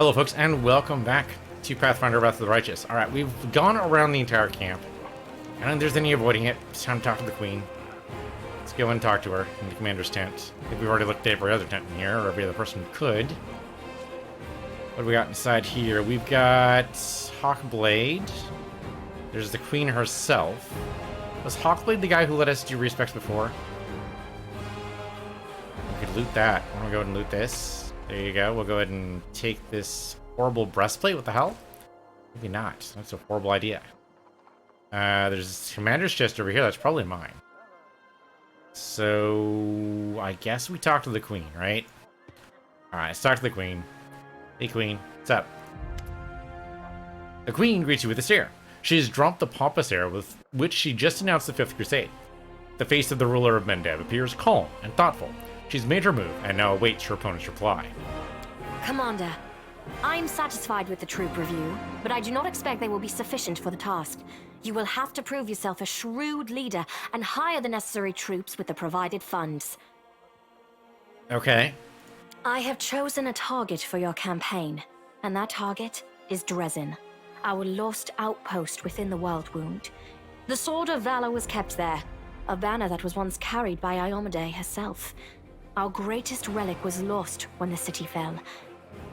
Hello, folks, and welcome back to Pathfinder Wrath of the Righteous. Alright, we've gone around the entire camp. I don't think there's any avoiding it. It's time to talk to the Queen. Let's go and talk to her in the commander's tent. I think we've already looked at every other tent in here, or every other person could. What do we got inside here? We've got Hawkblade. There's the Queen herself. Was Hawkblade the guy who let us do respects before? We could loot that. I'm gonna go ahead and loot this. There you go. We'll go ahead and take this horrible breastplate. What the hell? Maybe not. That's a horrible idea. There's commander's chest over here. That's probably mine. So I guess we talk to the Queen, right? Alright, let's talk to the Queen. Hey, Queen. What's up? The Queen greets you with a stare. She has dropped the pompous air with which she just announced the Fifth Crusade. The face of the ruler of Mendev appears calm and thoughtful. She's made her move and now awaits her opponent's reply. Commander, I'm satisfied with the troop review, but I do not expect they will be sufficient for the task. You will have to prove yourself a shrewd leader and hire the necessary troops with the provided funds. Okay. I have chosen a target for your campaign, and that target is Dresden, our lost outpost within the World Wound. The Sword of Valor was kept there, a banner that was once carried by Iomade herself. Our greatest relic was lost when the city fell.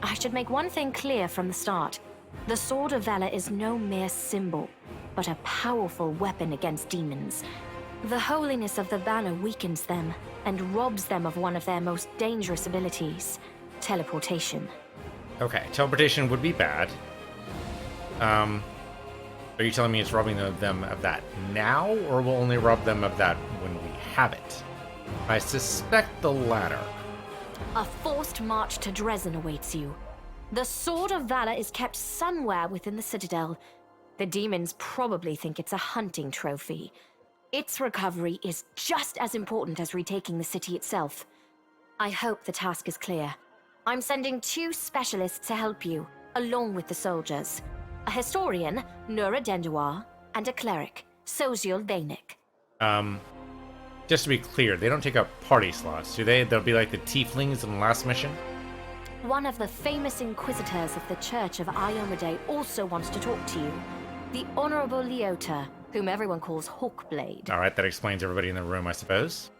I should make one thing clear from the start. The Sword of Valor is no mere symbol, but a powerful weapon against demons. The holiness of the banner weakens them and robs them of one of their most dangerous abilities, teleportation. Okay, teleportation would be bad. Are you telling me it's robbing them of that now, or will only rob them of that when we have it? I suspect the latter. A forced march to Dresden awaits you. The Sword of Valor is kept somewhere within the Citadel. The demons probably think it's a hunting trophy. Its recovery is just as important as retaking the city itself. I hope the task is clear. I'm sending 2 specialists to help you, along with the soldiers. A historian, Nura Denduar, and a cleric, Soziel Vainik. Just to be clear, they don't take up party slots, do they? They'll be like the tieflings in the last mission? One of the famous inquisitors of the Church of Iomade also wants to talk to you. The Honorable Leota, whom everyone calls Hawkblade. Alright, that explains everybody in the room, I suppose.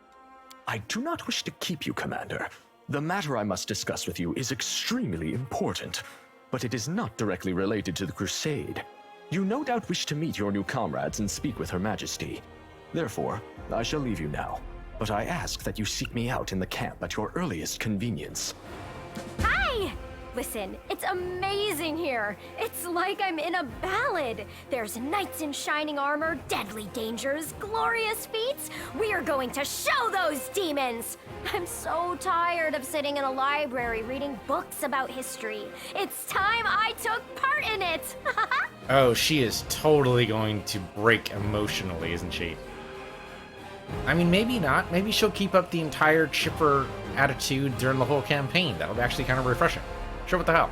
I do not wish to keep you, Commander. The matter I must discuss with you is extremely important, but it is not directly related to the Crusade. You no doubt wish to meet your new comrades and speak with Her Majesty. Therefore, I shall leave you now, but I ask that you seek me out in the camp at your earliest convenience. Hi! Listen, it's amazing here. It's like I'm in a ballad. There's knights in shining armor, deadly dangers, glorious feats. We are going to show those demons! I'm so tired of sitting in a library reading books about history. It's time I took part in it! Oh, she is totally going to break emotionally, isn't she? I mean, maybe not. Maybe she'll keep up the entire chipper attitude during the whole campaign. That'll be actually kind of refreshing. Sure, what the hell?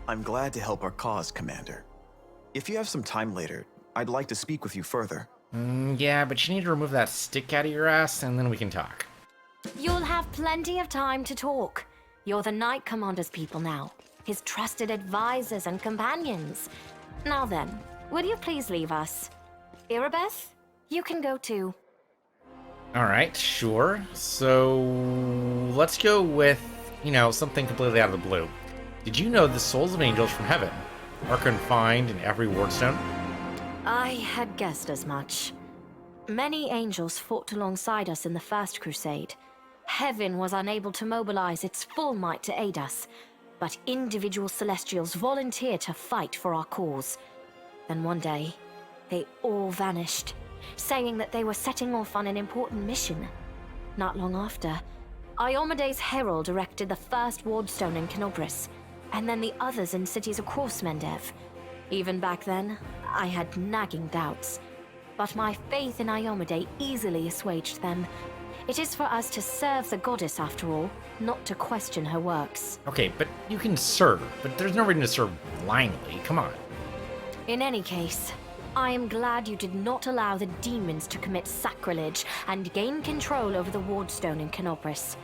I'm glad to help our cause, Commander. If you have some time later, I'd like to speak with you further. Yeah, but you need to remove that stick out of your ass, and then we can talk. You'll have plenty of time to talk. You're the Knight Commander's people now, his trusted advisors and companions. Now then, will you please leave us? Irabeth, you can go too. Alright, sure. So, let's go with, something completely out of the blue. Did you know the souls of angels from heaven are confined in every wardstone? I had guessed as much. Many angels fought alongside us in the First Crusade. Heaven was unable to mobilize its full might to aid us, but individual celestials volunteered to fight for our cause. Then one day, they all vanished, saying that they were setting off on an important mission. Not long after, Iomade's herald erected the first wardstone in Canobris, and then the others in cities across Mendev. Even back then, I had nagging doubts, but my faith in Iomade easily assuaged them. It is for us to serve the goddess after all, not to question her works. Okay, but you can serve, but there's no reason to serve blindly. Come on. In any case, I am glad you did not allow the demons to commit sacrilege and gain control over the wardstone in Canobris.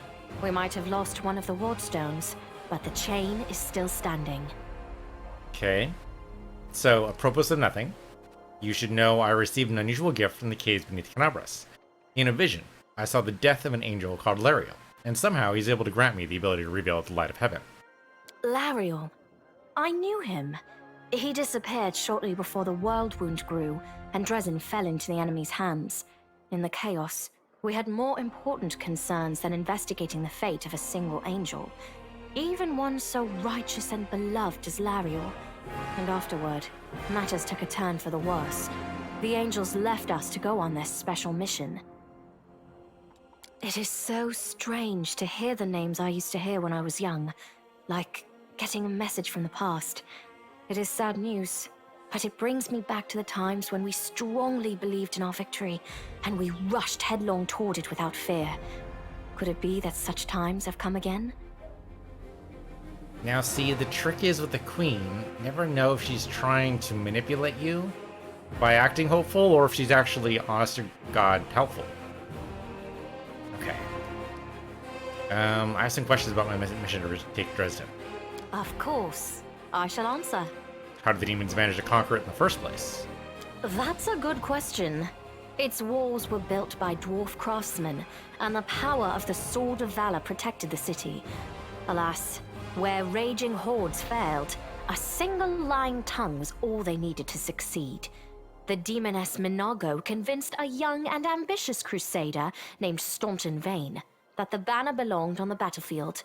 We might have lost one of the wardstones, but the chain is still standing. Okay. So, apropos of nothing, you should know I received an unusual gift from the caves beneath Canabras. In a vision, I saw the death of an angel called Lariel, and somehow he's able to grant me the ability to reveal the light of heaven. Lariel. I knew him. He disappeared shortly before the world wound grew, and Dresden fell into the enemy's hands. In the chaos, we had more important concerns than investigating the fate of a single angel, even one so righteous and beloved as Lariel. And afterward, matters took a turn for the worse. The angels left us to go on this special mission. It is so strange to hear the names I used to hear when I was young, like getting a message from the past. It is sad news, but it brings me back to the times when we strongly believed in our victory, and we rushed headlong toward it without fear. Could it be that such times have come again? Now see, the trick is with the queen, never know if she's trying to manipulate you by acting hopeful, or if she's actually, honest to God, helpful. Okay. I have some questions about my mission to take Dresden. Of course. I shall answer. How did the demons manage to conquer it in the first place? That's a good question. Its walls were built by dwarf craftsmen, and the power of the Sword of Valor protected the city. Alas, where raging hordes failed, a single lying tongue was all they needed to succeed. The demoness Minago convinced a young and ambitious crusader named Staunton Vane that the banner belonged on the battlefield.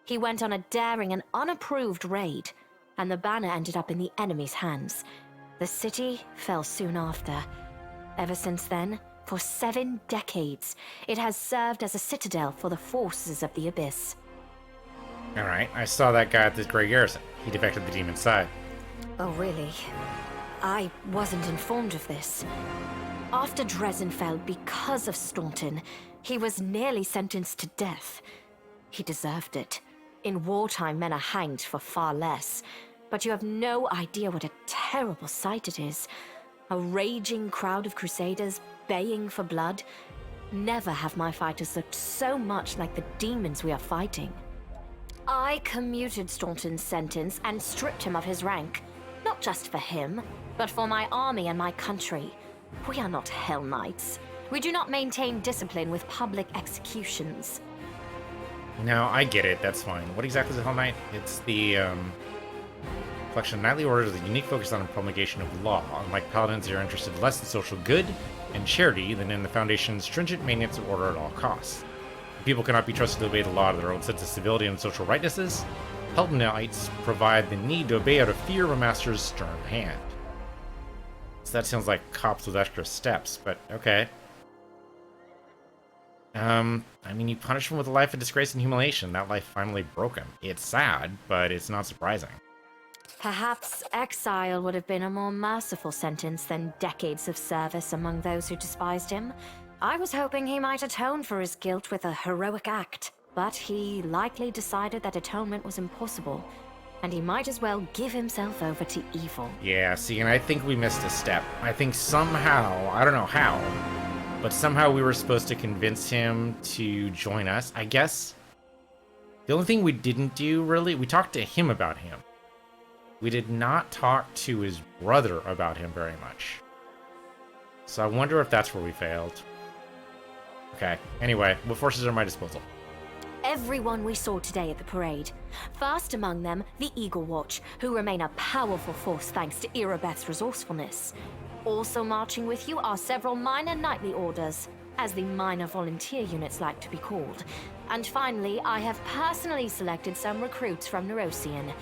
He went on a daring and unapproved raid, and the banner ended up in the enemy's hands. The city fell soon after. Ever since then, for 7 decades, it has served as a citadel for the forces of the Abyss. Alright, I saw that guy at this Grey Garrison. He defected the demon's side. Oh, really? I wasn't informed of this. After Dresden fell because of Staunton, he was nearly sentenced to death. He deserved it. In wartime, men are hanged for far less. But you have no idea what a terrible sight it is. A raging crowd of crusaders baying for blood. Never have my fighters looked so much like the demons we are fighting. I commuted Staunton's sentence and stripped him of his rank. Not just for him, but for my army and my country. We are not Hell Knights. We do not maintain discipline with public executions. No, I get it. That's fine. What exactly is a Hell Knight? It's the collection of knightly orders with a unique focus on the promulgation of law. Unlike paladins, they are interested less in social good and charity than in the Foundation's stringent maintenance of order at all costs. People cannot be trusted to obey the law to their own sense of civility and social rightnesses. Hell Knights provide the need to obey out of fear of a master's stern hand. So that sounds like cops with extra steps, but okay. I mean, you punish him with a life of disgrace and humiliation. That life finally broke him. It's sad, but it's not surprising. Perhaps exile would have been a more merciful sentence than decades of service among those who despised him. I was hoping he might atone for his guilt with a heroic act, but he likely decided that atonement was impossible, and he might as well give himself over to evil. Yeah, see, and I think we missed a step. I think somehow, I don't know how, but somehow we were supposed to convince him to join us, I guess. The only thing we didn't do, really, we talked to him about him. We did not talk to his brother about him very much. So I wonder if that's where we failed. Okay, anyway, what forces are at my disposal? Everyone we saw today at the parade. First among them, the Eagle Watch, who remain a powerful force thanks to Irabeth's resourcefulness. Also marching with you are several minor knightly orders, as the minor volunteer units like to be called. And finally, I have personally selected some recruits from Neurosian.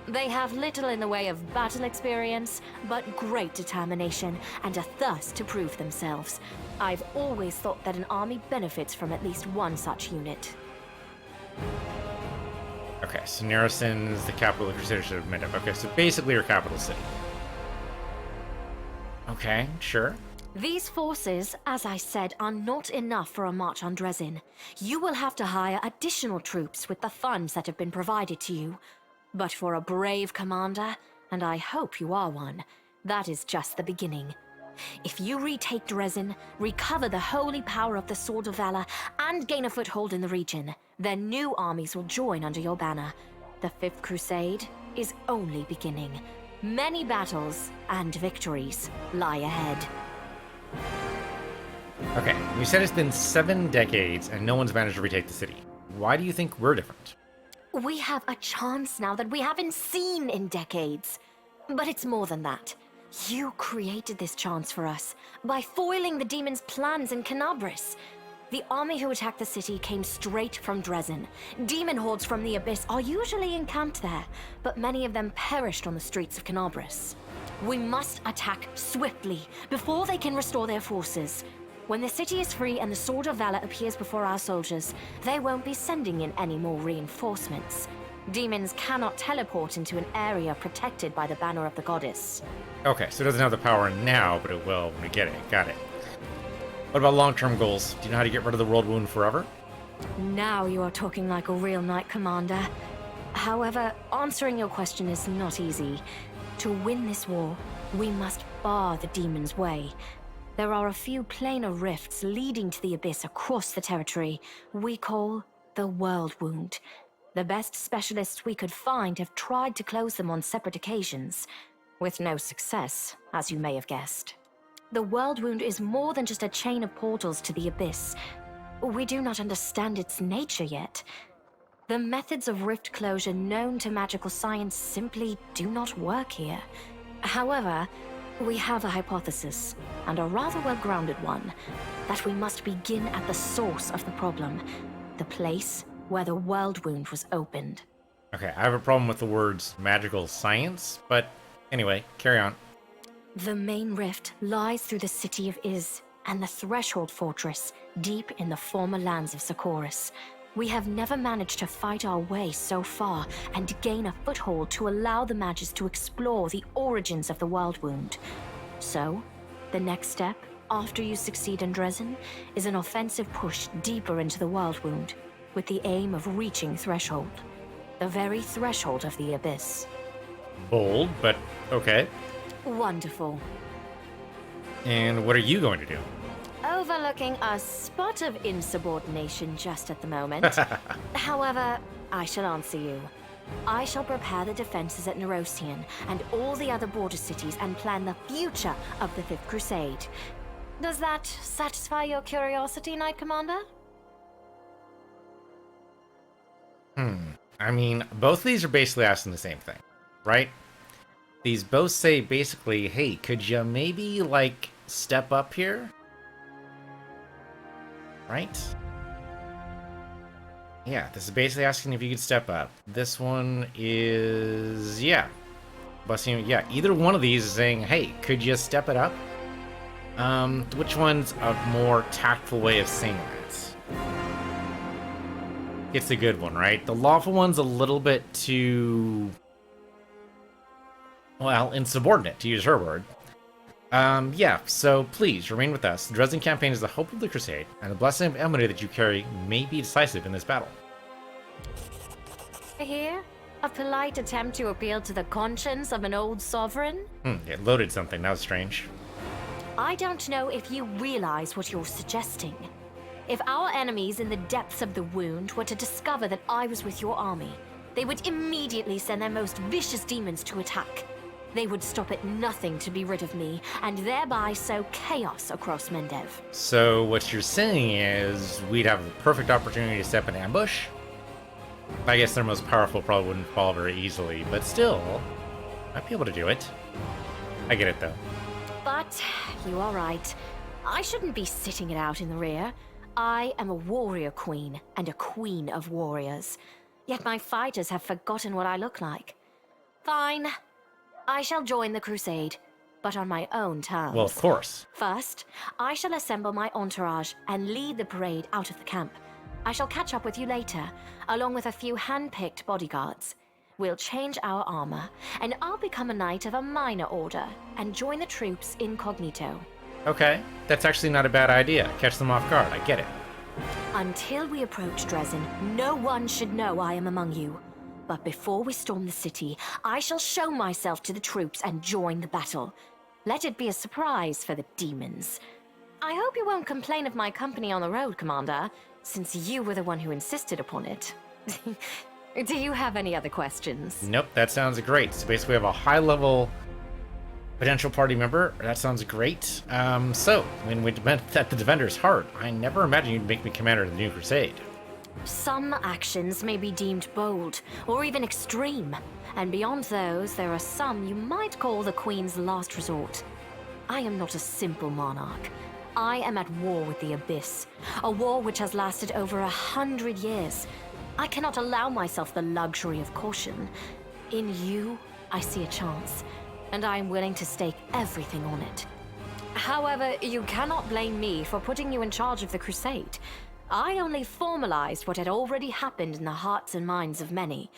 They have little in the way of battle experience, but great determination and a thirst to prove themselves. I've always thought that an army benefits from at least one such unit. Okay, so Neresin is the capital of the Crusadership of Midop. Okay, so basically your capital city. Okay, sure. These forces, as I said, are not enough for a march on Dresden. You will have to hire additional troops with the funds that have been provided to you. But for a brave commander, and I hope you are one, that is just the beginning. If you retake Dresden, recover the holy power of the Sword of Valor, and gain a foothold in the region, then new armies will join under your banner. The Fifth Crusade is only beginning. Many battles and victories lie ahead. Okay, you said it's been 7 decades and no one's managed to retake the city. Why do you think we're different? We have a chance now that we haven't seen in decades. But it's more than that. You created this chance for us by foiling the demons' plans in Canabris. The army who attacked the city came straight from Dresden. Demon hordes from the Abyss are usually encamped there, but many of them perished on the streets of Canabris. We must attack swiftly before they can restore their forces. When the city is free and the Sword of Valor appears before our soldiers, they won't be sending in any more reinforcements. Demons cannot teleport into an area protected by the banner of the goddess. Okay, so it doesn't have the power now, but it will when we get it. Got it. What about long-term goals? Do you know how to get rid of the world wound forever? Now you are talking like a real knight commander. However, answering your question is not easy. To win this war, we must bar the demon's way. There are a few planar rifts leading to the Abyss across the territory we call the World Wound. The best specialists we could find have tried to close them on separate occasions, with no success, as you may have guessed. The World Wound is more than just a chain of portals to the Abyss. We do not understand its nature yet. The methods of rift closure known to magical science simply do not work here. However, we have a hypothesis, and a rather well-grounded one, that we must begin at the source of the problem, the place where the World Wound was opened. Okay, I have a problem with the words magical science, but anyway, carry on. The main rift lies through the city of Iz and the Threshold Fortress, deep in the former lands of Socorus. We have never managed to fight our way so far and gain a foothold to allow the mages to explore the origins of the World Wound. So, the next step, after you succeed in Dresden, is an offensive push deeper into the World Wound, with the aim of reaching Threshold, the very threshold of the Abyss. Bold, but okay. Wonderful. And what are you going to do? Overlooking a spot of insubordination just at the moment. However, I shall answer you. I shall prepare the defenses at Nerosian and all the other border cities and plan the future of the Fifth Crusade. Does that satisfy your curiosity, Knight Commander? I mean, both of these are basically asking the same thing, right? These both say basically, hey, could you maybe, like, step up here? Right? Yeah, this is basically asking if you could step up. This one is, yeah. Busting, yeah, either one of these is saying, hey, could you step it up? Which one's a more tactful way of saying that? It's a good one, right? The lawful one's a little bit too, well, insubordinate, to use her word. Yeah, so please remain with us. The Dresden campaign is the hope of the Crusade, and the blessing of Emily that you carry may be decisive in this battle. Here? A polite attempt to appeal to the conscience of an old sovereign? It loaded something. That was strange. I don't know if you realize what you're suggesting. If our enemies in the depths of the wound were to discover that I was with your army, they would immediately send their most vicious demons to attack. They would stop at nothing to be rid of me, and thereby sow chaos across Mendev. So what you're saying is we'd have the perfect opportunity to step in ambush? I guess their most powerful probably wouldn't fall very easily, but still, I'd be able to do it. I get it, though. But you are right. I shouldn't be sitting it out in the rear. I am a warrior queen and a queen of warriors. Yet my fighters have forgotten what I look like. Fine. I shall join the crusade, but on my own terms. Well, of course. First, I shall assemble my entourage and lead the parade out of the camp. I shall catch up with you later, along with a few hand-picked bodyguards. We'll change our armor, and I'll become a knight of a minor order and join the troops incognito. Okay, that's actually not a bad idea. Catch them off guard, I get it. Until we approach Dresden, no one should know I am among you. But before we storm the city, I shall show myself to the troops and join the battle. Let it be a surprise for the demons. I hope you won't complain of my company on the road, Commander, since you were the one who insisted upon it. Do you have any other questions? Nope, that sounds great. So basically we have a high-level potential party member. That sounds great. So, when we meant at the Defender's Heart, I never imagined you'd make me commander of the New Crusade. Some actions may be deemed bold, or even extreme. And beyond those, there are some you might call the Queen's last resort. I am not a simple monarch. I am at war with the Abyss, a war which has lasted over 100 years. I cannot allow myself the luxury of caution. In you, I see a chance, and I am willing to stake everything on it. However, you cannot blame me for putting you in charge of the Crusade. I only formalized what had already happened in the hearts and minds of many.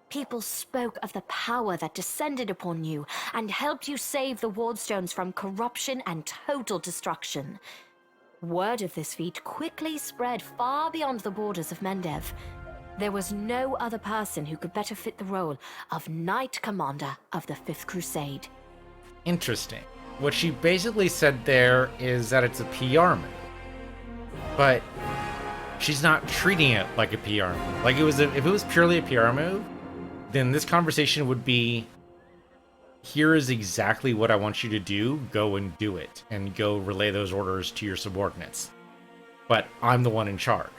People spoke of the power that descended upon you and helped you save the Wardstones from corruption and total destruction. Word of this feat quickly spread far beyond the borders of Mendev. There was no other person who could better fit the role of Knight Commander of the Fifth Crusade. Interesting. What she basically said there is that it's a PR move. But she's not treating it like a PR move. Like if it was purely a PR move, then this conversation would be, here is exactly what I want you to do, go and do it, and go relay those orders to your subordinates. But I'm the one in charge,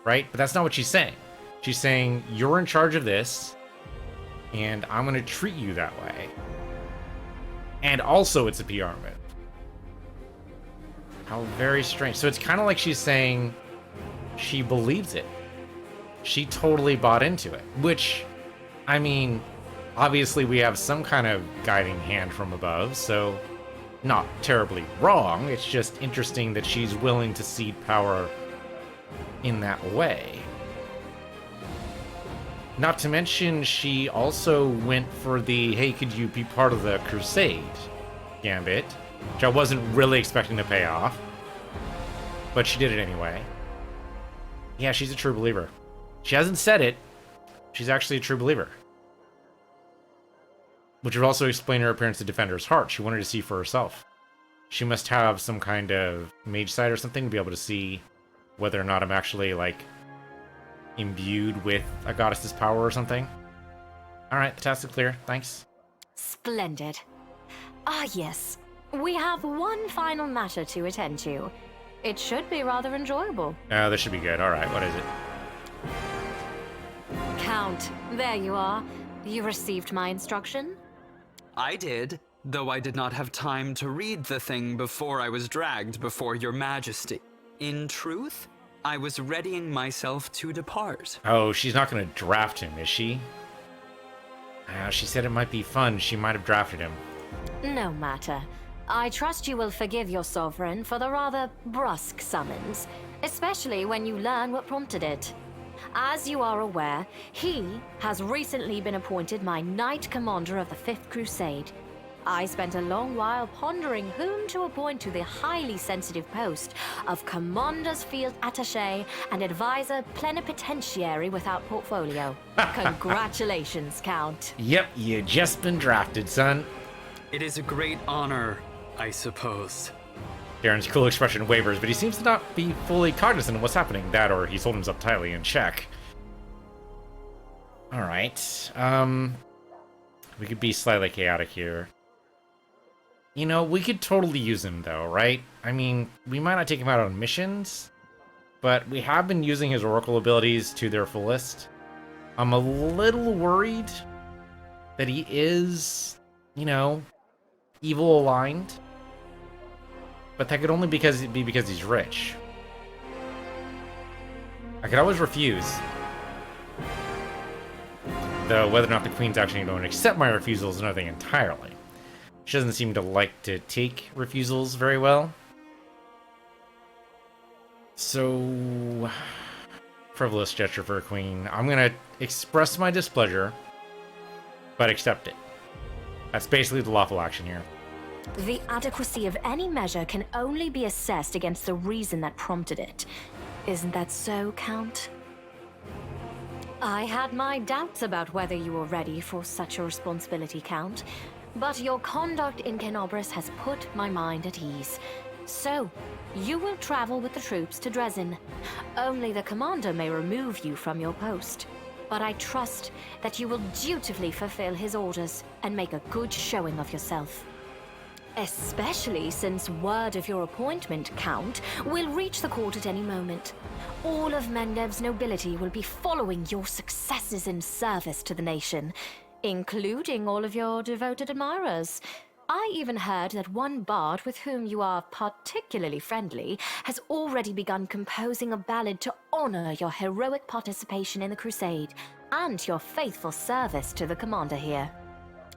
right? But that's not what she's saying. She's saying, you're in charge of this, and I'm going to treat you that way. And also it's a PR move. How very strange. So it's kind of like she's saying she believes it. She totally bought into it, which... I mean, obviously we have some kind of guiding hand from above, so not terribly wrong. It's just interesting that she's willing to cede power in that way. Not to mention, she also went for the, hey, could you be part of the Crusade gambit, which I wasn't really expecting to pay off, but she did it anyway. Yeah, she's a true believer. She hasn't said it. She's actually a true believer. Which would also explain her appearance at Defender's Heart. She wanted to see for herself. She must have some kind of mage sight or something to be able to see whether or not I'm actually, like, imbued with a goddess's power or something. Alright, the task is clear. Thanks. Splendid. Ah, yes. We have one final matter to attend to. It should be rather enjoyable. This should be good. Alright, what is it? Count, there you are. You received my instruction? I did, though I did not have time to read the thing before I was dragged before your majesty. In truth, I was readying myself to depart. Oh, she's not going to draft him, is she? She said it might be fun. She might have drafted him. No matter. I trust you will forgive your sovereign for the rather brusque summons, especially when you learn what prompted it. As you are aware, he has recently been appointed my Knight Commander of the Fifth Crusade. I spent a long while pondering whom to appoint to the highly sensitive post of Commander's Field Attaché and Advisor Plenipotentiary without portfolio. Congratulations, Count. Yep, you just been drafted, son. It is a great honor, I suppose. Darren's cool expression wavers, but he seems to not be fully cognizant of what's happening. That, or he's holding himself tightly in check. Alright, we could be slightly chaotic here. You know, we could totally use him, though, right? I mean, we might not take him out on missions, but we have been using his Oracle abilities to their fullest. I'm a little worried that he is, you know, evil aligned. But that could only be because he's rich. I could always refuse. Though whether or not the Queen's actually going to accept my refusal is another thing entirely. She doesn't seem to like to take refusals very well. So, frivolous gesture for a queen. I'm going to express my displeasure, but accept it. That's basically the lawful action here. The adequacy of any measure can only be assessed against the reason that prompted it. Isn't that so, Count? I had my doubts about whether you were ready for such a responsibility, Count, but your conduct in Kenobris has put my mind at ease. So, you will travel with the troops to Dresden. Only the commander may remove you from your post. but I trust that you will dutifully fulfill his orders and make a good showing of yourself. Especially since word of your appointment, Count, will reach the court at any moment. All of Mendev's nobility will be following your successes in service to the nation, including all of your devoted admirers. I even heard that one bard with whom you are particularly friendly has already begun composing a ballad to honor your heroic participation in the crusade and your faithful service to the commander here.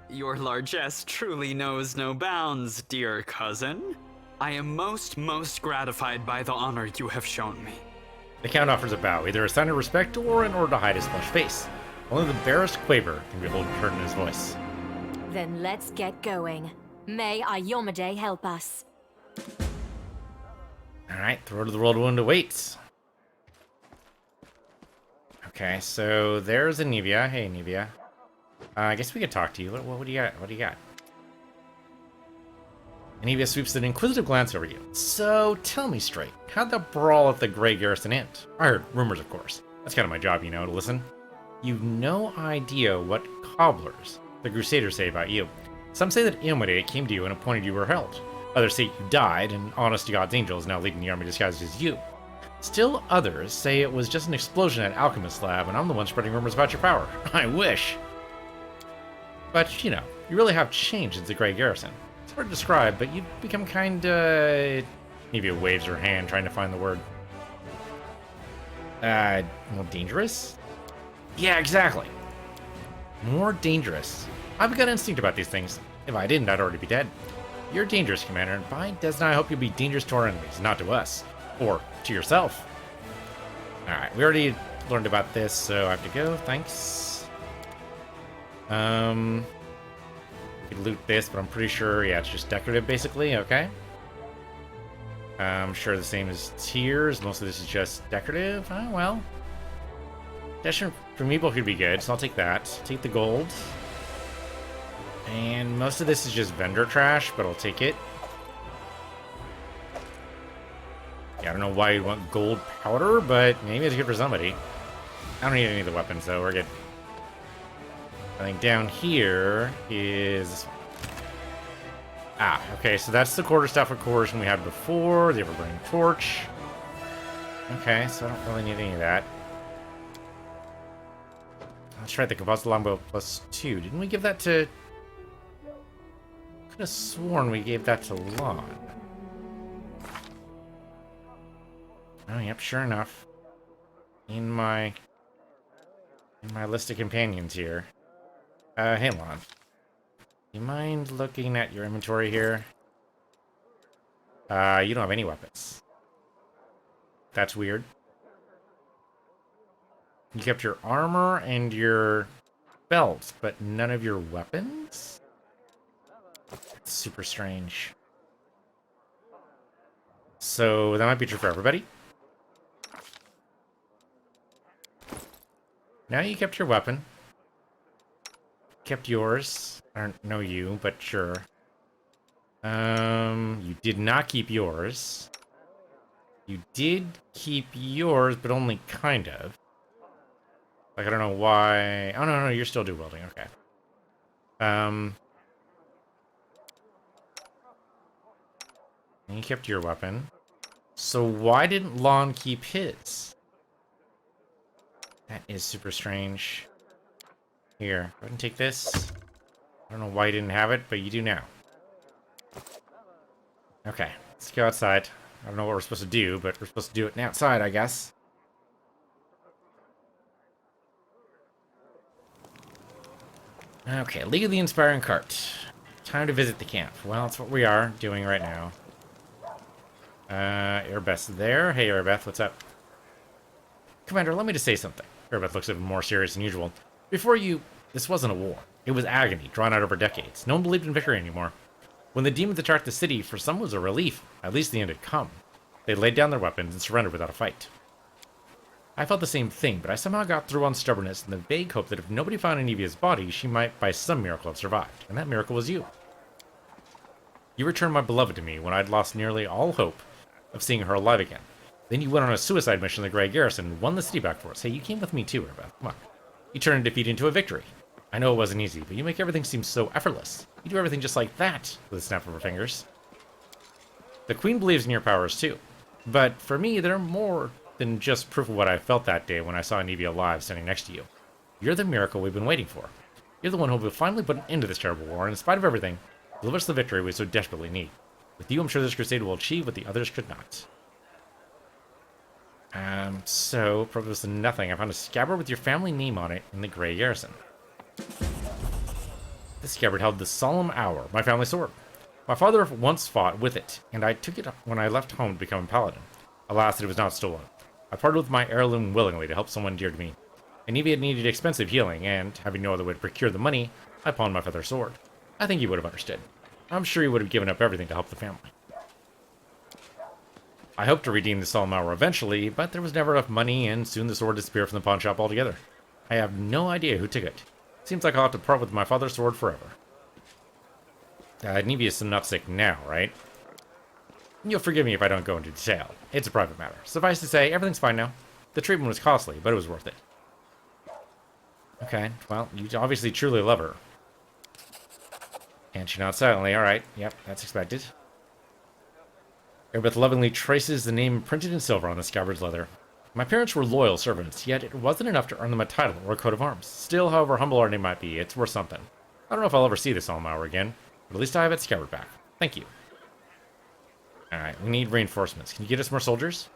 Your largesse truly knows no bounds, dear cousin. I am most gratified by the honor you have shown me. The Count offers a bow, either a sign of respect or in order to hide his flushed face. Only the barest quaver can behold hurt in his voice. Then let's get going. May Ayomide help us. Alright, the road to the whirlwind awaits. Okay, so there's Anivia. Hey, Anivia. I guess we could talk to you. What do you got? What do you got? Anivia sweeps an inquisitive glance over you. So, tell me straight, how'd the brawl at the Grey Garrison end? I heard rumors, of course. That's kind of my job, you know, to listen. You've no idea what cobblers the Crusaders say about you. Some say that Ilmade came to you and appointed you herald. Others say you died, and honest to God's angel is now leading the army disguised as you. Still others say it was just an explosion at Alchemist's lab, and I'm the one spreading rumors about your power. I wish. But, you know, you really have changed since the Grey Garrison. It's hard to describe, but you've become kinda... Maybe waves her hand trying to find the word. More dangerous? Yeah, exactly. More dangerous. I've got instinct about these things. If I didn't, I'd already be dead. You're dangerous, Commander, and by Desna, I hope you'll be dangerous to our enemies, not to us. Or to yourself. Alright, we already learned about this, so I have to go. Thanks. We could loot this, but I'm pretty sure, yeah, it's just decorative, basically. Okay. I'm sure the same as tiers. Most of this is just decorative. Oh, well. Dasher from Meeple could be good, so I'll take that. Take the gold. And most of this is just vendor trash, but I'll take it. Yeah, I don't know why you'd want gold powder, but maybe it's good for somebody. I don't need any of the weapons, though. We're good. I think down here is... Ah, okay, so that's the quarterstaff of coercion we had before, the Everburning Torch. Okay, so I don't really need any of that. Let's try the Composite Longbow +2. Didn't we give that to... Could have sworn we gave that to Lon. Oh, yep, sure enough. In my list of companions here. Hey, Lon. You mind looking at your inventory here? You don't have any weapons. That's weird. You kept your armor and your belts, but none of your weapons? That's super strange. So that might be true for everybody. Now you kept your weapon. Kept yours. I don't know you, but sure. You did not keep yours. You did keep yours, but only kind of. Like, I don't know why... Oh, no, you're still dual wielding. Okay. And you kept your weapon. So why didn't Lon keep his? That is super strange. Here, go ahead and take this. I don't know why you didn't have it, but you do now. Okay, let's go outside. I don't know what we're supposed to do, but we're supposed to do it outside, I guess. Okay, League of the Inspiring Cart. Time to visit the camp. Well, that's what we are doing right now. Airbeth's there. Hey, Airbeth, what's up? Commander, let me just say something. Airbeth looks even more serious than usual. Before you, this wasn't a war. It was agony, drawn out over decades. No one believed in victory anymore. When the demons attacked the city, for some it was a relief. At least the end had come. They laid down their weapons and surrendered without a fight. I felt the same thing, but I somehow got through on stubbornness and the vague hope that if nobody found Anivia's body, she might by some miracle have survived. And that miracle was you. You returned my beloved to me when I'd lost nearly all hope of seeing her alive again. Then you went on a suicide mission in the Grey Garrison and won the city back for us. Hey, you came with me too, Airbeth. Come on. You turn a defeat into a victory. I know it wasn't easy, but you make everything seem so effortless. You do everything just like that, with a snap of her fingers. The Queen believes in your powers too. But for me, they're more than just proof of what I felt that day when I saw Anivia alive standing next to you. You're the miracle we've been waiting for. You're the one who will finally put an end to this terrible war, and in spite of everything, deliver us the victory we so desperately need. With you, I'm sure this crusade will achieve what the others could not. So, purpose of nothing. I found a scabbard with your family name on it in the Grey Garrison. This scabbard held the Solemn Hour, my family sword. My father once fought with it, and I took it when I left home to become a paladin. Alas, it was not stolen. I parted with my heirloom willingly to help someone dear to me. Anivia needed expensive healing, and, having no other way to procure the money, I pawned my father's sword. I think he would have understood. I'm sure he would have given up everything to help the family. I hoped to redeem the Solemn Hour eventually, but there was never enough money, and soon the sword disappeared from the pawn shop altogether. I have no idea who took it. Seems like I'll have to part with my father's sword forever. Nevia's not sick now, right? You'll forgive me if I don't go into detail. It's a private matter. Suffice to say, everything's fine now. The treatment was costly, but it was worth it. Okay, well, you obviously truly love her. And she nods silently. Alright, yep, that's expected. Erebeth lovingly traces the name printed in silver on the scabbard's leather. My parents were loyal servants, yet it wasn't enough to earn them a title or a coat of arms. Still, however humble our name might be, it's worth something. I don't know if I'll ever see this Solemn Hour again, but at least I have its scabbard back. Thank you. Alright, we need reinforcements. Can you get us more soldiers?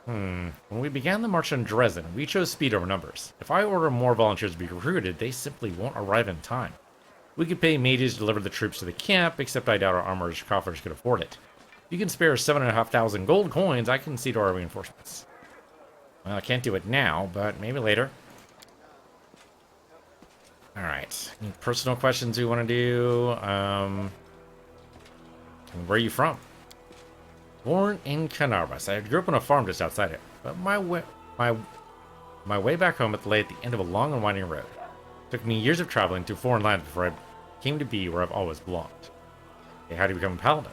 When we began the march on Dresden, we chose speed over numbers. If I order more volunteers to be recruited, they simply won't arrive in time. We could pay mages to deliver the troops to the camp, except I doubt our armorers' coffers could afford it. If you can spare 7,500 gold coins, I can see to our reinforcements. Well, I can't do it now, but maybe later. Alright, any personal questions we want to do? Where are you from? Born in Canarbas. I grew up on a farm just outside it, but my way back home lay at the end of a long and winding road. It took me years of traveling to foreign lands before I came to be where I've always belonged. Okay, how do you become a paladin?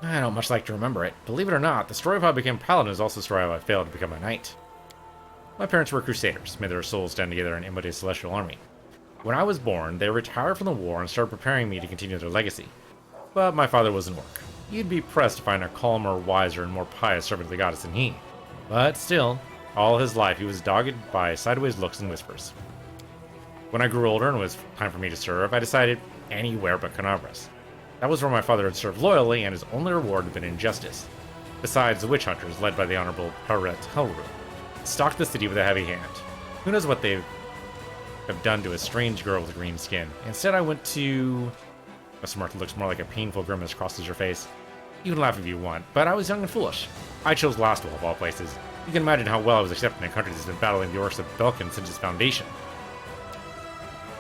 I don't much like to remember it. Believe it or not, the story of how I became paladin is also the story of how I failed to become a knight. My parents were crusaders, may their souls stand together in Imode's celestial army. When I was born, they retired from the war and started preparing me to continue their legacy. But my father was in work. You'd be pressed to find a calmer, wiser, and more pious servant of the goddess than he. But still, all his life he was dogged by sideways looks and whispers. When I grew older and it was time for me to serve, I decided anywhere but Canarbras. That was where my father had served loyally, and his only reward had been injustice. Besides, the witch hunters, led by the Honorable Paret Helru, stalked the city with a heavy hand. Who knows what they have done to a strange girl with green skin. Instead, I went to... A smirk looks more like a painful grimace crosses your face. You can laugh if you want, but I was young and foolish. I chose Lastwell of all places. You can imagine how well I was accepted in a country that's been battling the orcs of Belkin since its foundation.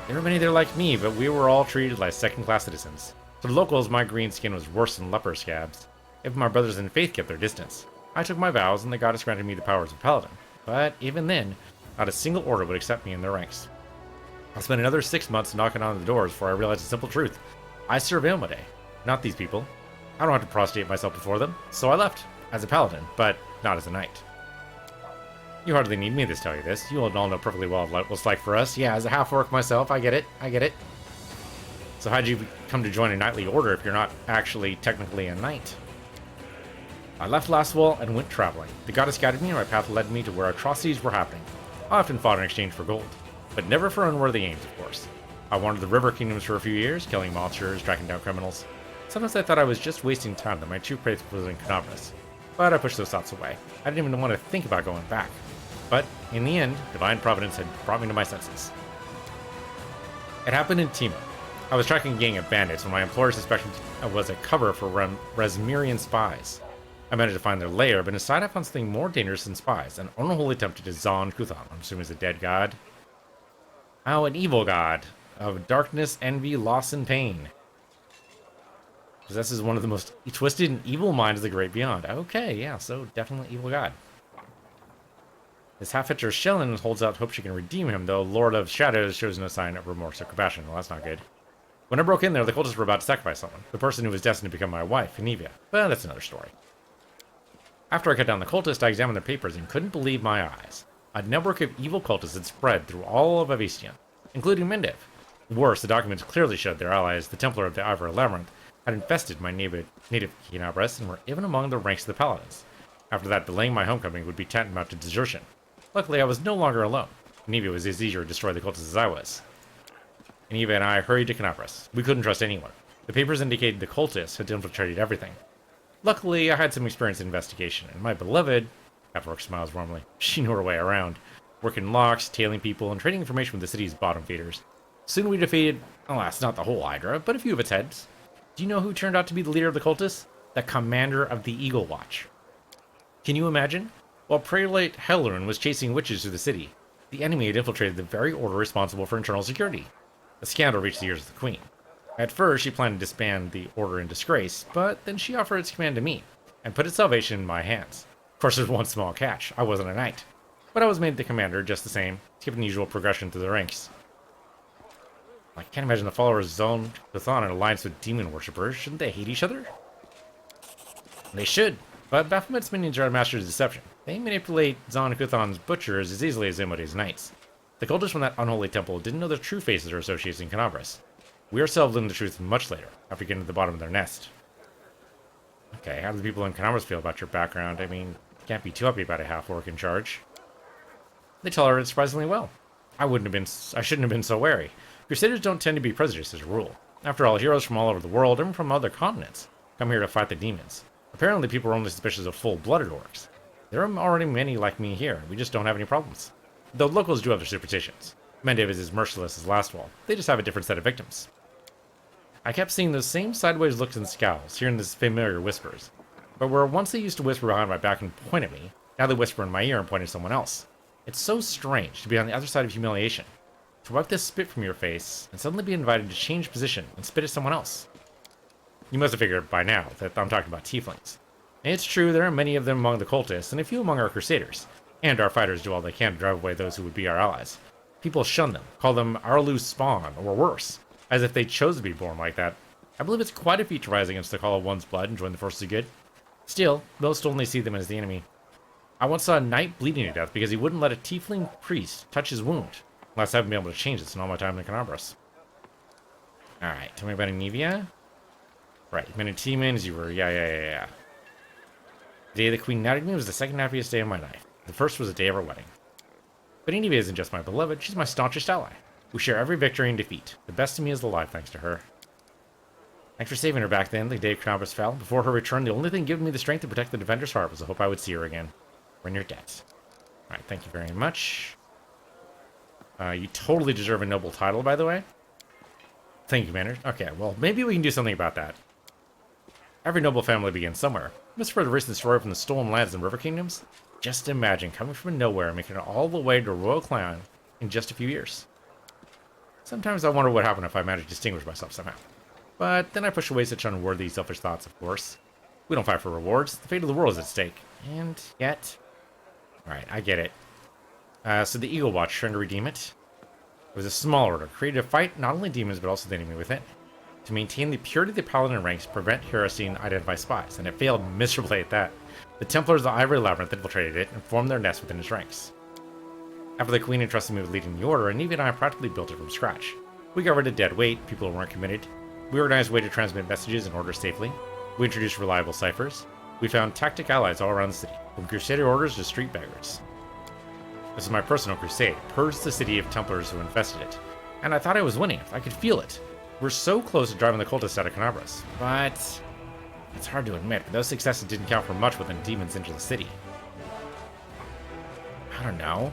There were many there like me, but we were all treated like second-class citizens. To the locals, my green skin was worse than leper scabs. If my brothers in faith kept their distance. I took my vows, and the goddess granted me the powers of paladin. But even then, not a single order would accept me in their ranks. I spent another 6 months knocking on the doors before I realized a simple truth. I serve Ilmade, not these people. I don't have to prostrate myself before them, so I left, as a paladin, but not as a knight. You hardly need me to tell you this. You all know perfectly well what it's like for us. Yeah, as a half-orc myself, I get it. So how'd you come to join a knightly order if you're not actually technically a knight? I left Lastwell and went traveling. The goddess guided me and my path led me to where atrocities were happening. I often fought in exchange for gold, but never for unworthy aims, of course. I wandered the river kingdoms for a few years, killing monsters, tracking down criminals. Sometimes I thought I was just wasting time, that my true place was in Canarbras. But I pushed those thoughts away. I didn't even want to think about going back. But, in the end, divine providence had brought me to my senses. It happened in Tima. I was tracking a gang of bandits when my employer suspected I was a cover for Resmirian spies. I managed to find their lair, but inside I found something more dangerous than spies, an unholy attempt to Zon Kuthan, I'm assuming is a dead god. Oh, an evil god of darkness, envy, loss, and pain. Possesses one of the most twisted and evil minds of the great beyond. Okay, yeah, so definitely evil god. This half-hitcher Shellen holds out hope she can redeem him, though Lord of Shadows shows no sign of remorse or compassion. Well, that's not good. When I broke in there, the cultists were about to sacrifice someone, the person who was destined to become my wife, Anivia. But that's another story. After I cut down the cultist, I examined their papers and couldn't believe my eyes. A network of evil cultists had spread through all of Avestion, including Mendev. Worse, the documents clearly showed their allies, the Templar of the Ivory Labyrinth, had infested my native Kenabres and were even among the ranks of the Paladins. After that, delaying my homecoming would be tantamount to desertion. Luckily, I was no longer alone. Neva was as eager to destroy the cultists as I was. Neva and I hurried to Kenabres. We couldn't trust anyone. The papers indicated the cultists had infiltrated everything. Luckily, I had some experience in investigation, and my beloved, Halfwork smiles warmly, she knew her way around, working locks, tailing people, and trading information with the city's bottom feeders. Soon we defeated, alas, not the whole Hydra, but a few of its heads. Do you know who turned out to be the leader of the cultists? The commander of the Eagle Watch. Can you imagine? While Prelate Hellerin was chasing witches through the city, the enemy had infiltrated the very order responsible for internal security. The scandal reached the ears of the Queen. At first, she planned to disband the order in disgrace, but then she offered its command to me, and put its salvation in my hands. Of course, there's one small catch. I wasn't a knight. But I was made the commander just the same, skipping the usual progression through the ranks. I can't imagine the followers of Zone Chthon in alliance with demon worshippers. Shouldn't they hate each other? They should, but Baphomet's minions are masters of deception. They manipulate Zon Chthon's butchers as easily as Imode's knights. The cultists from that unholy temple didn't know their true faces or associates in Kenabres. We ourselves learned the truth much later, after getting to the bottom of their nest. Okay, how do the people in Kenabres feel about your background? I mean, can't be too happy about a half-orc in charge. They tolerate it surprisingly well. I shouldn't have been so wary. Crusaders don't tend to be prejudiced as a rule. After all, heroes from all over the world, even from other continents, come here to fight the demons. Apparently, people are only suspicious of full-blooded orcs. There are already many like me here. We just don't have any problems. Though locals do have their superstitions. Mendev is as merciless as Lastwall. They just have a different set of victims. I kept seeing those same sideways looks and scowls, hearing these familiar whispers. But where once they used to whisper behind my back and point at me, now they whisper in my ear and point at someone else. It's so strange to be on the other side of humiliation. To wipe this spit from your face, and suddenly be invited to change position and spit at someone else. You must have figured by now that I'm talking about tieflings. And it's true, there are many of them among the cultists, and a few among our crusaders. And our fighters do all they can to drive away those who would be our allies. People shun them, call them our loose spawn, or worse, as if they chose to be born like that. I believe it's quite a feat to rise against the call of one's blood and join the forces of good. Still, most only see them as the enemy. I once saw a knight bleeding to death because he wouldn't let a tiefling priest touch his wound. Unless I haven't been able to change this in all my time in Kenabres. Alright, tell me about Anivia. Right, you've been a team-in as you were. Yeah. The day the Queen knighted me was the second happiest day of my life. The first was the day of our wedding. But Anivia isn't just my beloved, she's my staunchest ally. We share every victory and defeat. The best of me is alive thanks to her. Thanks for saving her back then, the day Kenabres fell. Before her return, the only thing giving me the strength to protect the Defender's heart was the hope I would see her again. We're in your debt. Alright, thank you very much. You totally deserve a noble title, by the way. Thank you, Commander. Okay, well, maybe we can do something about that. Every noble family begins somewhere. Must for the recent destroyer from the stolen lands and river kingdoms? Just imagine coming from nowhere and making it all the way to a royal clan in just a few years. Sometimes I wonder what happened if I managed to distinguish myself somehow. But then I push away such unworthy, selfish thoughts, of course. We don't fight for rewards. The fate of the world is at stake. And yet... Alright, I get it. So the Eagle Watch, trying to redeem it. It was a small order, created to fight not only demons, but also the enemy within. To maintain the purity of the Paladin ranks, prevent heresy, and identify spies, and it failed miserably at that. The Templars of the Ivory Labyrinth infiltrated it and formed their nest within its ranks. After the Queen entrusted me with leading the order, Anivia and I practically built it from scratch. We got rid of dead weight, people who weren't committed. We organized a way to transmit messages and orders safely. We introduced reliable ciphers. We found tactic allies all around the city, from Crusader orders to street beggars. This is my personal crusade, purge the city of Templars who infested it. And I thought I was winning it. I could feel it. We're so close to driving the cultists out of Kenabres, but it's hard to admit, but those successes didn't count for much when demons entered the city. I don't know.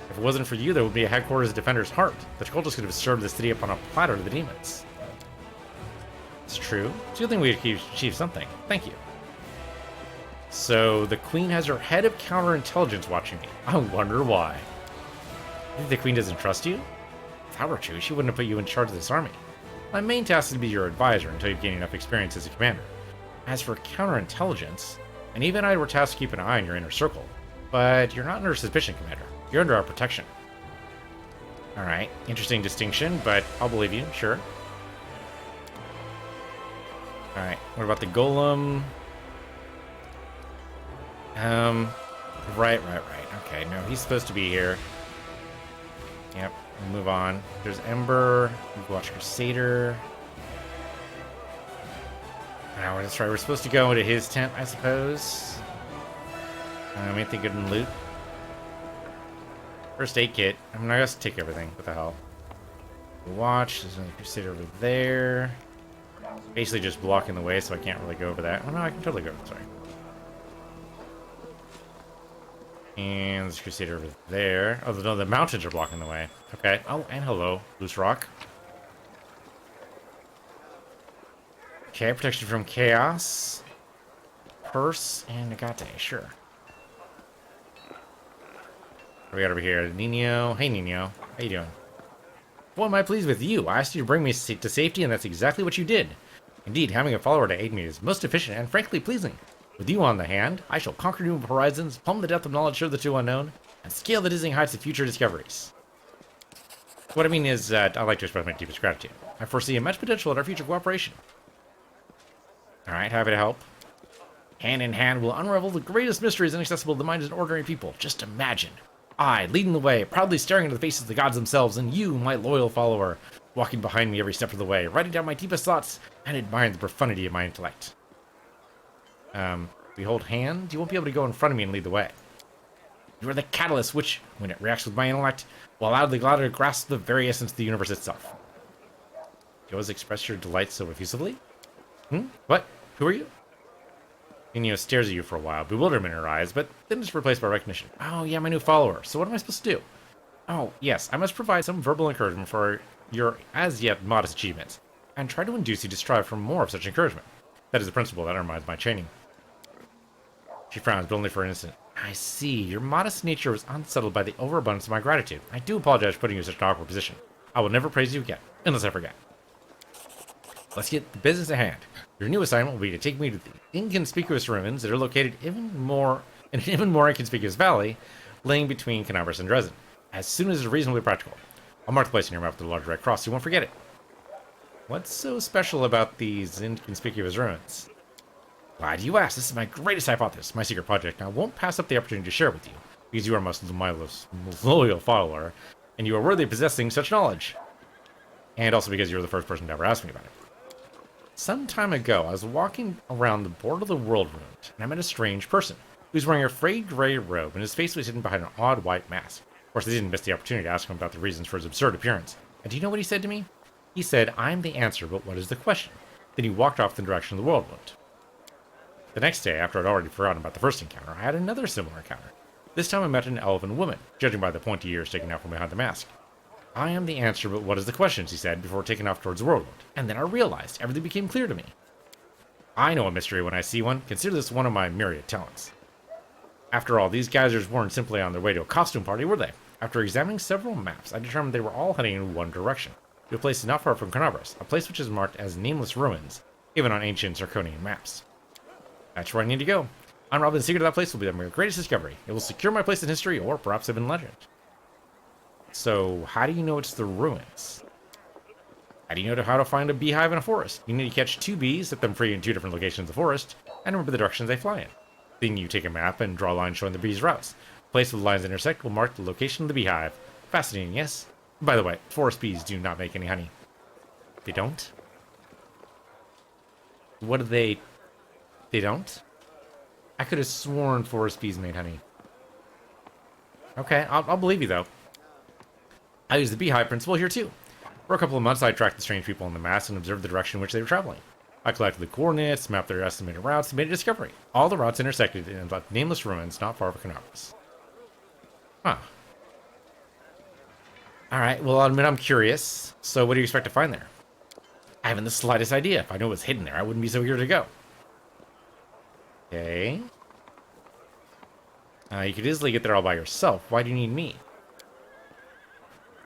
If it wasn't for you, there would be a headquarters of Defender's Heart. The cultists could have served the city up on a platter to the demons. It's true. It's a good thing we achieved something. Thank you. So, the Queen has her head of counterintelligence watching me. I wonder why. You think the Queen doesn't trust you? If that were true, she wouldn't have put you in charge of this army. My main task is to be your advisor until you've gained enough experience as a commander. As for counterintelligence, and even I were tasked to keep an eye on your inner circle. But you're not under suspicion, Commander. You're under our protection. Alright, interesting distinction, but I'll believe you, sure. Alright, what about the golem? Right. Okay, no, he's supposed to be here. Yep, we'll move on. There's Ember. We watch Crusader. Now, that's right. We're supposed to go into his tent, I suppose. Anything good in loot? First aid kit. I mean, I guess take everything. What the hell? Watch. There's another Crusader over there. Basically just blocking the way, so I can't really go over that. Oh, no, I can totally go. Sorry. And there's Crusader over there. Oh, no, the mountains are blocking the way. Okay. Oh, and hello. Loose rock. Okay, protection from chaos. Purse and Agate. Sure. What we got over here? Nino. Hey, Nino. How you doing? What am I pleased with you? I asked you to bring me to safety, and that's exactly what you did. Indeed, having a follower to aid me is most efficient and frankly pleasing. With you on the hand, I shall conquer new horizons, plumb the depth of knowledge of the two unknown, and scale the dizzying heights of future discoveries. What I mean is, I'd like to express my deepest gratitude. I foresee immense potential in our future cooperation. Alright, happy to help. Hand in hand, we'll unravel the greatest mysteries inaccessible to the minds of ordinary people. Just imagine. I, leading the way, proudly staring into the faces of the gods themselves, and you, my loyal follower, walking behind me every step of the way, writing down my deepest thoughts, and admiring the profundity of my intellect. We hold hands, you won't be able to go in front of me and lead the way. You are the catalyst which, when it reacts with my intellect, will allow the god to grasp the very essence of the universe itself. You always express your delight so effusively? What? Who are you? Nino stares at you for a while, bewilderment in her eyes, but then it's replaced by recognition. Oh, yeah, my new follower. So what am I supposed to do? Oh, yes, I must provide some verbal encouragement for your as-yet modest achievements, and try to induce you to strive for more of such encouragement. That is the principle that undermines my training. She frowns, but only for an instant. I see. Your modest nature was unsettled by the overabundance of my gratitude. I do apologize for putting you in such an awkward position. I will never praise you again, unless I forget. Let's get the business at hand. Your new assignment will be to take me to the inconspicuous ruins that are located in an even more inconspicuous valley, laying between Canabras and Dresden, as soon as it's reasonably practical. I'll mark the place in your map with a large red cross so you won't forget it. What's so special about these inconspicuous ruins? Why do you ask? This is my greatest hypothesis, my secret project, and I won't pass up the opportunity to share it with you, because you are my most loyal follower, and you are worthy of possessing such knowledge. And also because you were the first person to ever ask me about it. Some time ago, I was walking around the border of the world ruined, and I met a strange person, who was wearing a frayed gray robe, and his face was hidden behind an odd white mask. Of course, I didn't miss the opportunity to ask him about the reasons for his absurd appearance. And do you know what he said to me? He said, I'm the answer, but what is the question? Then he walked off in the direction of the world wound. The next day, after I'd already forgotten about the first encounter, I had another similar encounter. This time I met an elven woman, judging by the pointy ears sticking out from behind the mask. I am the answer, but what is the question, she said, before taking off towards the world wound. And then I realized everything became clear to me. I know a mystery when I see one. Consider this one of my myriad talents. After all, these geysers weren't simply on their way to a costume party, were they? After examining several maps, I determined they were all heading in one direction, to a place not far from Canabras, a place which is marked as Nameless Ruins, even on ancient Sarkonian maps. That's where I need to go. Unraveling the secret of that place will be my greatest discovery. It will secure my place in history, or perhaps even legend. So, how do you know it's the ruins? How do you know how to find a beehive in a forest? You need to catch two bees, set them free in two different locations of the forest, and remember the directions they fly in. Then you take a map and draw lines showing the bees' routes. The place where the lines intersect will mark the location of the beehive. Fascinating, yes? By the way, forest bees do not make any honey. They don't? What do they... They don't? I could have sworn forest bees made honey. Okay, I'll believe you, though. I use the beehive principle here, too. For a couple of months, I tracked the strange people in the mass and observed the direction in which they were traveling. I collected the coordinates, mapped their estimated routes, and made a discovery. All the routes intersected in nameless ruins not far from Canabras. Huh. Alright, well, I'll admit I'm curious. So what do you expect to find there? I haven't the slightest idea. If I knew it was hidden there, I wouldn't be so eager to go. Okay. You could easily get there all by yourself. Why do you need me?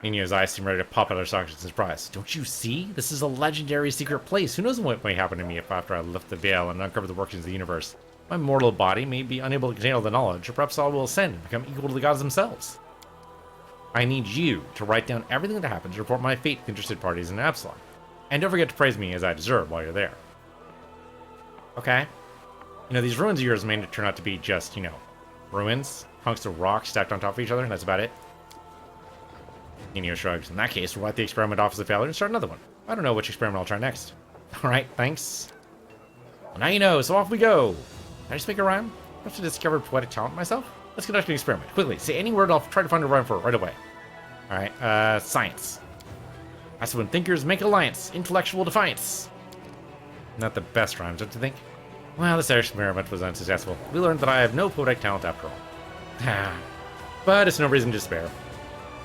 Nino's eyes seem ready to pop out of their sockets in surprise. Don't you see? This is a legendary secret place. Who knows what may happen to me if after I lift the veil and uncover the workings of the universe. My mortal body may be unable to contain all the knowledge, or perhaps I will ascend and become equal to the gods themselves. I need you to write down everything that happens to report my fate to interested parties in Absalom. And don't forget to praise me as I deserve while you're there. Okay. You know, these ruins of yours may turn out to be just, ruins. hunks of rock stacked on top of each other, and that's about it. Nino shrugs. In that case, we'll write the experiment off as a failure and start another one. I don't know which experiment I'll try next. Alright, thanks. Well, now you know, so off we go. Did I just make a rhyme? I have to discover poetic talent myself? Let's conduct an experiment. Quickly, say any word, I'll try to find a rhyme for it right away. Alright, science. That's when thinkers make alliance. Intellectual defiance. Not the best rhymes, don't you think? Well, this experiment was unsuccessful. We learned that I have no poetic talent after all. But it's no reason to despair.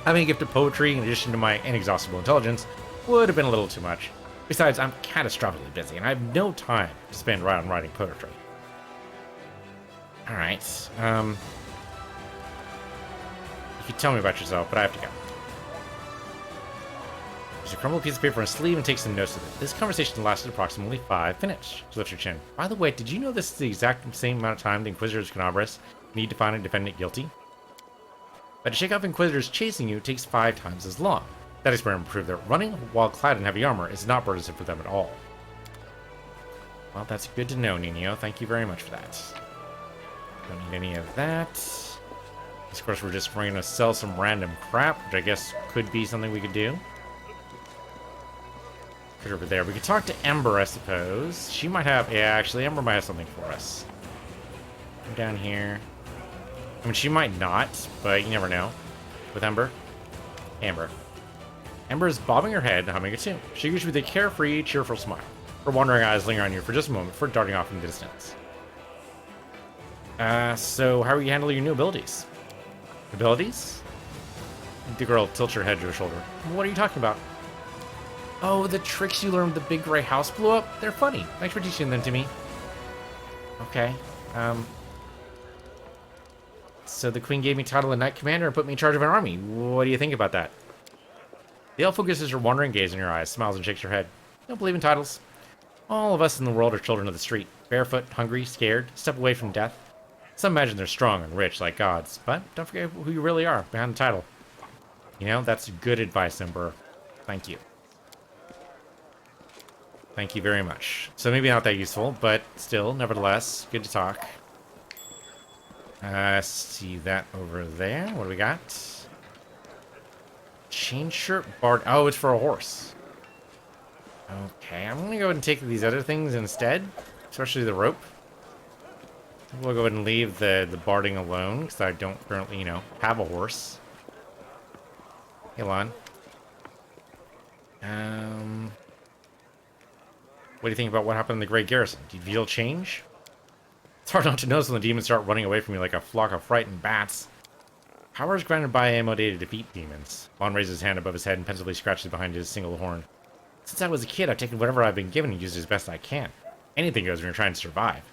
Having a gift of poetry in addition to my inexhaustible intelligence would have been a little too much. Besides, I'm catastrophically busy, and I have no time to spend on writing poetry. Alright, you can tell me about yourself, but I have to go. There's a crumpled piece of paper on a sleeve and take some notes of it. This conversation lasted approximately 5 minutes. She lifts her chin. By the way, did you know this is the exact same amount of time the Inquisitors Canabras need to find a defendant guilty? But to shake off Inquisitors chasing you takes 5 times as long. That experiment proved that running while clad in heavy armor is not burdensome for them at all. Well, that's good to know, Nino. Thank you very much for that. Don't need any of that. Of course, we're just going to sell some random crap, which I guess could be something we could do. Put her over there. We could talk to Ember, I suppose. She might have... Yeah, actually, Ember might have something for us. Come down here. I mean, she might not, but you never know. With Ember. Amber. Ember is bobbing her head and humming a tune. She greets you with a carefree, cheerful smile. Her wandering eyes linger on you for just a moment before darting off in the distance. So how are you handling your new abilities? Abilities? The girl tilts her head to her shoulder. What are you talking about? Oh, the tricks you learned when the big gray house blew up? They're funny. Thanks for teaching them to me. Okay. So the queen gave me title of Knight Commander and put me in charge of an army. What do you think about that? The elf focuses her wandering gaze in your eyes, smiles and shakes her head. You don't believe in titles. All of us in the world are children of the street. Barefoot, hungry, scared, step away from death. Some imagine they're strong and rich like gods, but don't forget who you really are behind the title. You know, that's good advice, Ember. Thank you. Thank you very much. So maybe not that useful, but still, nevertheless, good to talk. See that over there. What do we got? Chain shirt bard. Oh, it's for a horse. Okay, I'm gonna go ahead and take these other things instead, especially the rope. We'll go ahead and leave the barding alone because I don't currently, you know, have a horse. Hey, Lon. What do you think about what happened in the Great Garrison? Do you feel change? It's hard not to notice when the demons start running away from you like a flock of frightened bats. Powers granted by Amode to defeat demons. Lon raises his hand above his head and pensively scratches behind his single horn. Since I was a kid, I've taken whatever I've been given and used it as best I can. Anything goes when you're trying to survive.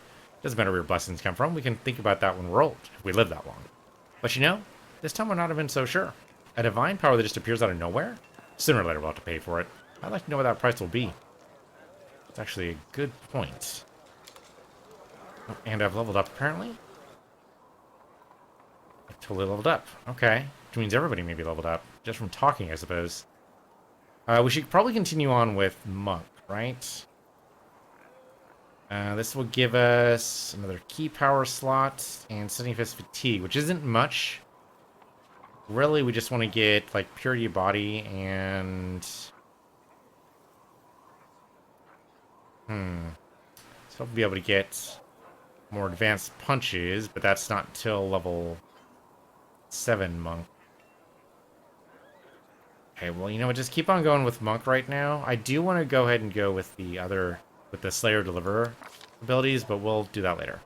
Doesn't matter where your blessings come from, we can think about that when we're old, if we live that long. But you know, this time I'm not even so sure. A divine power that just appears out of nowhere? Sooner or later we'll have to pay for it. I'd like to know what that price will be. It's actually a good point. Oh, and I've leveled up, apparently? I've totally leveled up. Okay. Which means everybody may be leveled up. Just from talking, I suppose. We should probably continue on with Monk, right? This will give us another key power slot and Stunning Fist Fatigue, which isn't much. Really, we just want to get, like, Purity of Body and... So we'll be able to get more advanced punches, but that's not till level 7 Monk. Okay, well, you know what, just keep on going with Monk right now. I do want to go ahead and go with the other, with the Slayer Deliverer abilities, but we'll do that later.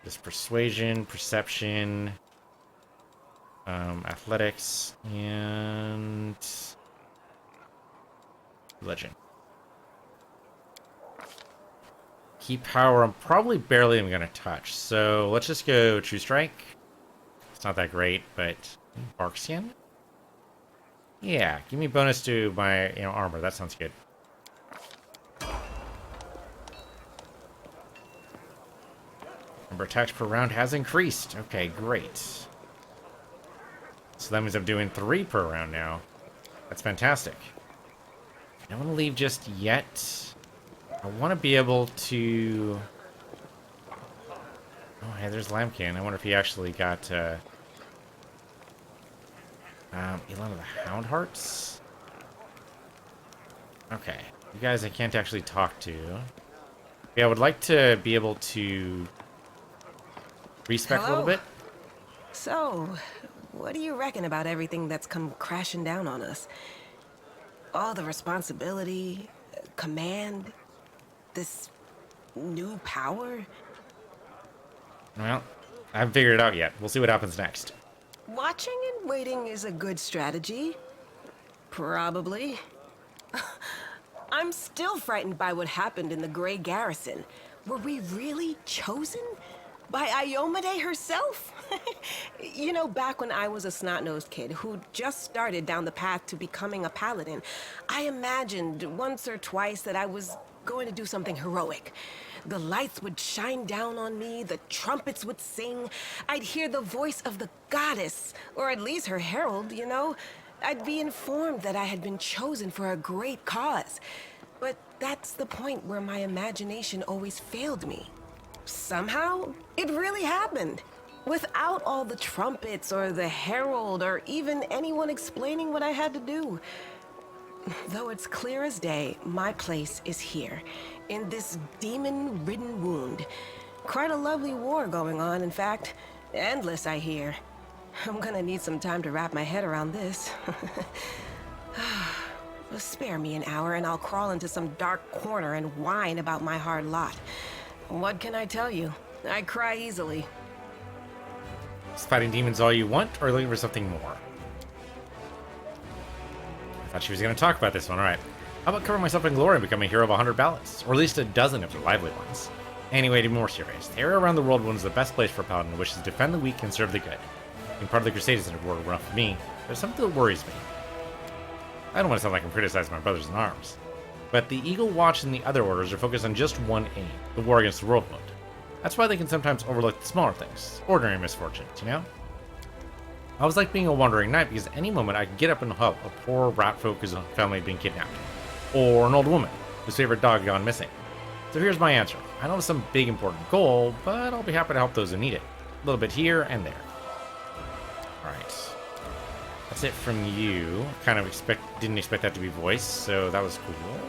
This Persuasion, Perception, Athletics, and Legend. Key power, I'm probably barely even going to touch, so let's just go True Strike. It's not that great, but Bark Skin? Yeah, give me bonus to my armor. That sounds good. Number of attacks per round has increased. Okay, great. So that means I'm doing 3 per round now. That's fantastic. I don't want to leave just yet. I want to be able to... Oh, hey, there's Lambkin. I wonder if he actually got, Elon of the Hound Hearts? Okay. You guys I can't actually talk to. Yeah, I would like to be able to respec a little Hello. bit. So, what do you reckon about everything that's come crashing down on us? All the responsibility, command, this new power? Well, I haven't figured it out yet. We'll see what happens next. Watching and waiting is a good strategy. Probably. I'm still frightened by what happened in the Grey Garrison. Were we really chosen? By Iomade herself? You know, back when I was a snot-nosed kid who just started down the path to becoming a paladin, I imagined once or twice that I was going to do something heroic. The lights would shine down on me, the trumpets would sing, I'd hear the voice of the goddess, or at least her herald, you know? I'd be informed that I had been chosen for a great cause. But that's the point where my imagination always failed me. Somehow, it really happened. Without all the trumpets or the herald or even anyone explaining what I had to do. Though it's clear as day, my place is here, in this demon-ridden wound. Quite a lovely war going on, in fact. Endless, I hear. I'm gonna need some time to wrap my head around this. Spare me an hour and I'll crawl into some dark corner and whine about my hard lot. What can I tell you? I cry easily. Is fighting demons all you want, or looking for something more? I thought she was going to talk about this one. All right. How about cover myself in glory and become a hero of 100 ballots? Or at least a dozen if they're lively ones. Anyway, to be more serious. The area around the world one is the best place for a paladin who wishes to defend the weak and serve the good. Being part of the Crusades isn't a word enough for me. There's something that worries me. I don't want to sound like I'm criticizing my brothers in arms. But the Eagle Watch and the other orders are focused on just one aim, the war against the World Wound. That's why they can sometimes overlook the smaller things, ordinary misfortunes, you know? I was like being a wandering knight because at any moment I could get up and help a poor rat folk whose family had been kidnapped. Or an old woman whose favorite dog had gone missing. So here's my answer. I don't have some big important goal, but I'll be happy to help those who need it. A little bit here and there. Alright. That's it from you. Kind of didn't expect that to be voiced, so that was cool.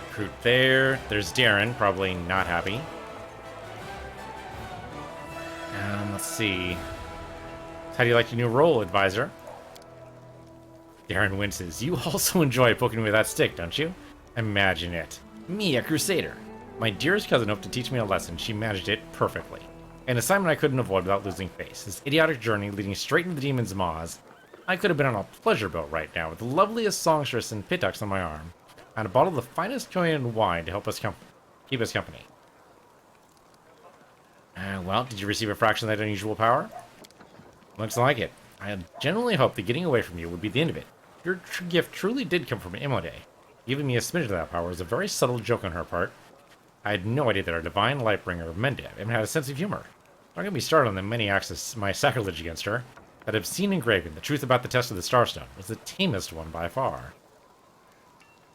Recruit there. There's Darren, probably not happy. Let's see. How do you like your new role, advisor? Darren winces. You also enjoy poking me with that stick, don't you? Imagine it. Me, a crusader. My dearest cousin hoped to teach me a lesson. She managed it perfectly. An assignment I couldn't avoid without losing face. This idiotic journey leading straight into the demon's maws. I could have been on a pleasure boat right now with the loveliest songstress and pitux on my arm, and a bottle of the finest Korean wine to help us keep us company. Well, did you receive a fraction of that unusual power? Looks like it. I had genuinely hoped that getting away from you would be the end of it. Your gift truly did come from Imode. Giving me a smidge of that power was a very subtle joke on her part. I had no idea that our divine lightbringer, Mendev, even had a sense of humor. Don't get me started on the many acts of my sacrilege against her. That obscene engraving, the truth about the test of the Starstone, was the tamest one by far.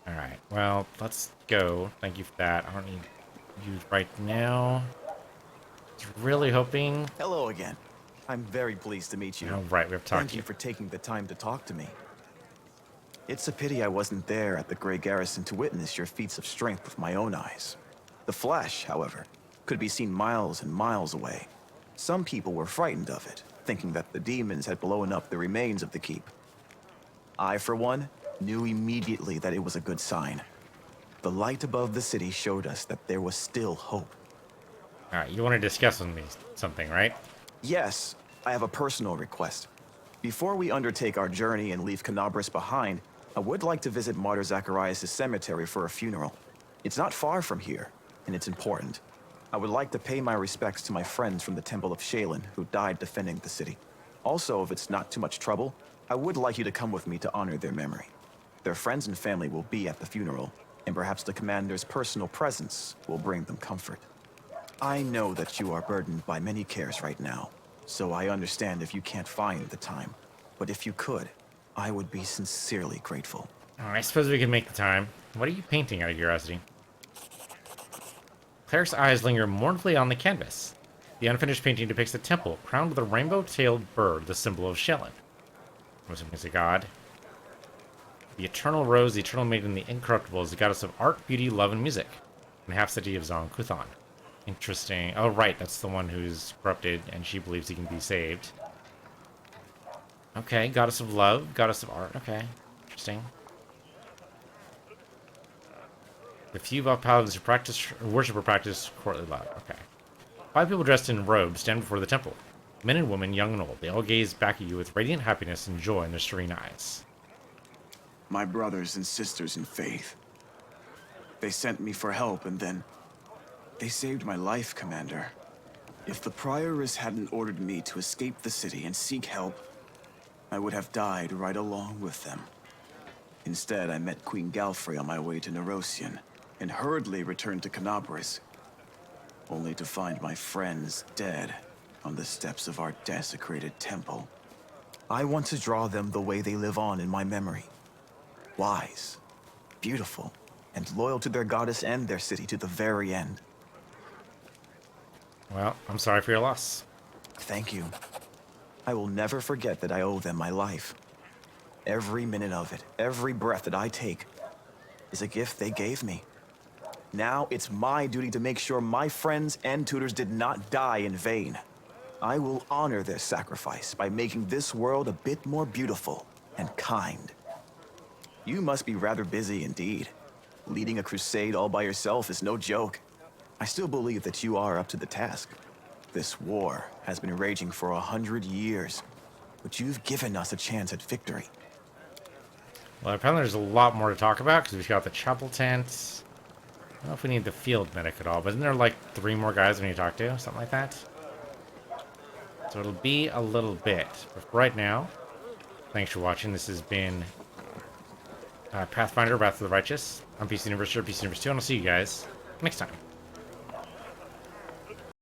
Alright, well, let's go. Thank you for that. I don't need you right now. I was really hoping... Hello again. I'm very pleased to meet you. Oh, right, we have to talk Thank to you for taking the time to talk to me. It's a pity I wasn't there at the Grey Garrison to witness your feats of strength with my own eyes. The flash, however, could be seen miles and miles away. Some people were frightened of it, thinking that the demons had blown up the remains of the keep. I, for one, knew immediately that it was a good sign. The light above the city showed us that there was still hope. Alright, you want to discuss with me something, right? Yes, I have a personal request. Before we undertake our journey and leave Canabris behind, I would like to visit Martyr Zacharias' cemetery for a funeral. It's not far from here, and it's important. I would like to pay my respects to my friends from the Temple of Shaylin who died defending the city. Also, if it's not too much trouble, I would like you to come with me to honor their memory. Their friends and family will be at the funeral, and perhaps the commander's personal presence will bring them comfort. I know that you are burdened by many cares right now, so I understand if you can't find the time. But if you could, I would be sincerely grateful. I suppose we can make the time. What are you painting, out of curiosity? Cleric's eyes linger mournfully on the canvas. The unfinished painting depicts a temple crowned with a rainbow-tailed bird, the symbol of Shellen. I'm assuming it's a god. The eternal rose, the eternal maiden, the incorruptible is the goddess of art, beauty, love, and music, and half-city of Zong Kuthan. Interesting. Oh, right, that's the one who's corrupted, and she believes he can be saved. Okay, goddess of love, goddess of art. Okay, interesting. The few of paladins who worship or practice courtly love. Okay. 5 people dressed in robes stand before the temple. Men and women, young and old. They all gaze back at you with radiant happiness and joy in their serene eyes. My brothers and sisters in faith. They sent me for help, and then they saved my life, Commander. If the Prioress hadn't ordered me to escape the city and seek help, I would have died right along with them. Instead, I met Queen Galfrey on my way to Nerosian, and hurriedly returned to Canobris, only to find my friends dead on the steps of our desecrated temple. I want to draw them the way they live on in my memory. Wise, beautiful, and loyal to their goddess and their city to the very end. Well, I'm sorry for your loss. Thank you. I will never forget that I owe them my life. Every minute of it, every breath that I take, is a gift they gave me. Now it's my duty to make sure my friends and tutors did not die in vain. I will honor their sacrifice by making this world a bit more beautiful and kind. You must be rather busy indeed. Leading a crusade all by yourself is no joke. I still believe that you are up to the task. This war has been raging for 100 years, but you've given us a chance at victory. Well, apparently there's a lot more to talk about, because we've got the chapel tent. I don't know if we need the field medic at all, but isn't there like 3 more guys we need to talk to? Something like that? So it'll be a little bit. But for right now, thanks for watching. This has been Pathfinder, Wrath of the Righteous. I'm PC Universe, PC Universe 2, and I'll see you guys next time.